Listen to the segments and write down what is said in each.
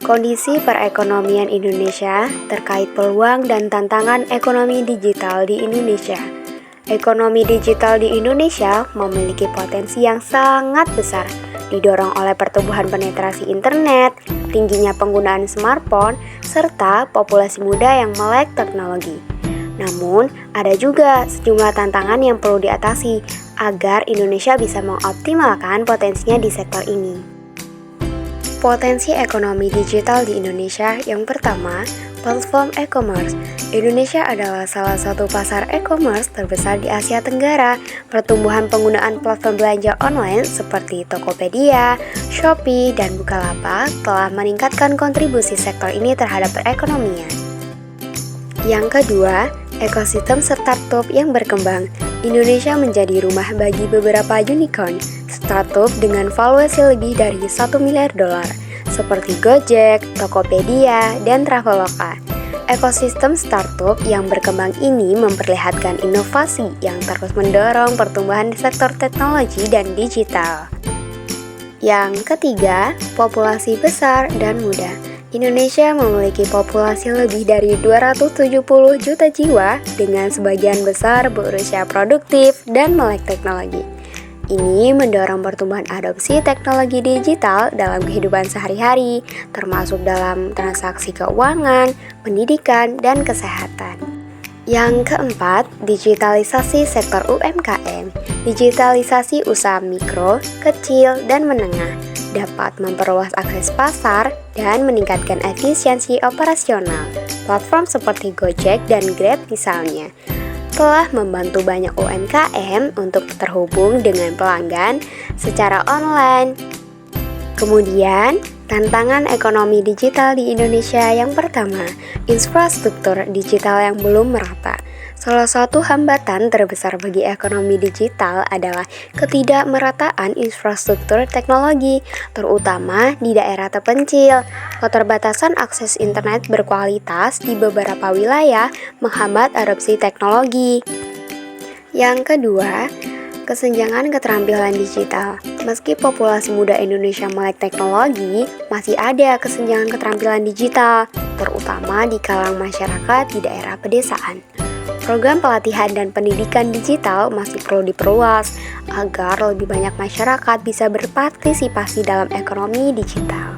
Kondisi perekonomian Indonesia terkait peluang dan tantangan ekonomi digital di Indonesia. Ekonomi digital di Indonesia memiliki potensi yang sangat besar, didorong oleh pertumbuhan penetrasi internet, tingginya penggunaan smartphone, serta populasi muda yang melek teknologi. Namun, ada juga sejumlah tantangan yang perlu diatasi agar Indonesia bisa mengoptimalkan potensinya di sektor ini. Potensi ekonomi digital di Indonesia yang pertama, platform e-commerce. Indonesia adalah salah satu pasar e-commerce terbesar di Asia Tenggara. Pertumbuhan penggunaan platform belanja online seperti Tokopedia, Shopee, dan Bukalapak telah meningkatkan kontribusi sektor ini terhadap perekonomian. Yang kedua, ekosistem startup yang berkembang. Indonesia menjadi rumah bagi beberapa unicorn startup dengan valuasi lebih dari $1 miliar, seperti Gojek, Tokopedia, dan Traveloka. Ekosistem startup yang berkembang ini memperlihatkan inovasi yang terus mendorong pertumbuhan di sektor teknologi dan digital. Yang ketiga, populasi besar dan muda. Indonesia memiliki populasi lebih dari 270 juta jiwa dengan sebagian besar berusia produktif dan melek teknologi. Ini mendorong pertumbuhan adopsi teknologi digital dalam kehidupan sehari-hari, termasuk dalam transaksi keuangan, pendidikan, dan kesehatan. Yang keempat, digitalisasi sektor UMKM. Digitalisasi usaha mikro, kecil, dan menengah dapat memperluas akses pasar dan meningkatkan efisiensi operasional. Platform seperti Gojek dan Grab misalnya telah membantu banyak UMKM untuk terhubung dengan pelanggan secara online. Kemudian, tantangan ekonomi digital di Indonesia yang pertama, infrastruktur digital yang belum merata. Salah satu hambatan terbesar bagi ekonomi digital adalah ketidakmerataan infrastruktur teknologi, terutama di daerah terpencil. Keterbatasan akses internet berkualitas di beberapa wilayah menghambat adopsi teknologi. Yang kedua, kesenjangan keterampilan digital. Meski populasi muda Indonesia melek teknologi, masih ada kesenjangan keterampilan digital, terutama di kalangan masyarakat di daerah pedesaan. Program pelatihan dan pendidikan digital masih perlu diperluas agar lebih banyak masyarakat bisa berpartisipasi dalam ekonomi digital.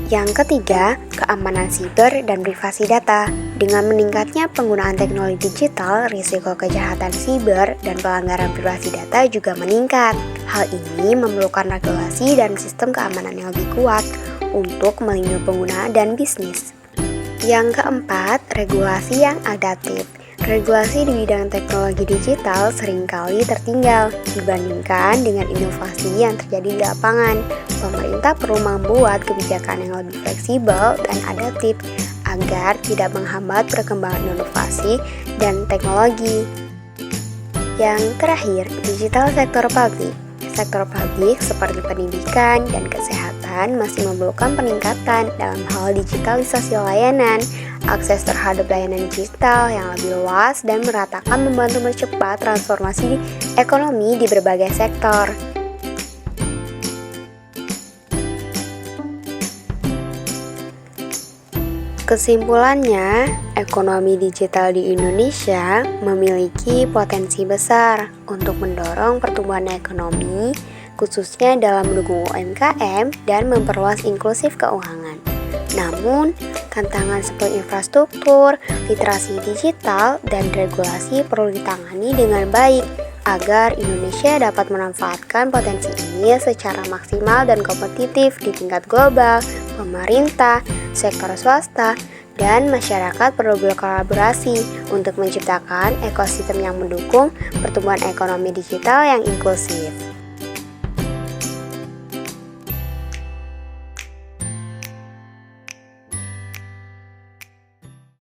Yang ketiga, keamanan siber dan privasi data. Dengan meningkatnya penggunaan teknologi digital, risiko kejahatan siber dan pelanggaran privasi data juga meningkat. Hal ini memerlukan regulasi dan sistem keamanan yang lebih kuat untuk melindungi pengguna dan bisnis. Yang keempat, regulasi yang adaptif. Regulasi di bidang teknologi digital seringkali tertinggal dibandingkan dengan inovasi yang terjadi di lapangan. Pemerintah perlu membuat kebijakan yang lebih fleksibel dan adaptif agar tidak menghambat perkembangan inovasi dan teknologi. Yang terakhir, digital sektor publik. Sektor publik seperti pendidikan dan kesehatan masih memerlukan peningkatan dalam hal digitalisasi layanan. Akses terhadap layanan digital yang lebih luas dan meratakan membantu mempercepat transformasi ekonomi di berbagai sektor. Kesimpulannya, ekonomi digital di Indonesia memiliki potensi besar untuk mendorong pertumbuhan ekonomi, khususnya dalam mendukung UMKM dan memperluas inklusif keuangan. Namun, tantangan seperti infrastruktur, literasi digital, dan regulasi perlu ditangani dengan baik agar Indonesia dapat memanfaatkan potensi ini secara maksimal dan kompetitif di tingkat global. Pemerintah, sektor swasta, dan masyarakat perlu berkolaborasi untuk menciptakan ekosistem yang mendukung pertumbuhan ekonomi digital yang inklusif.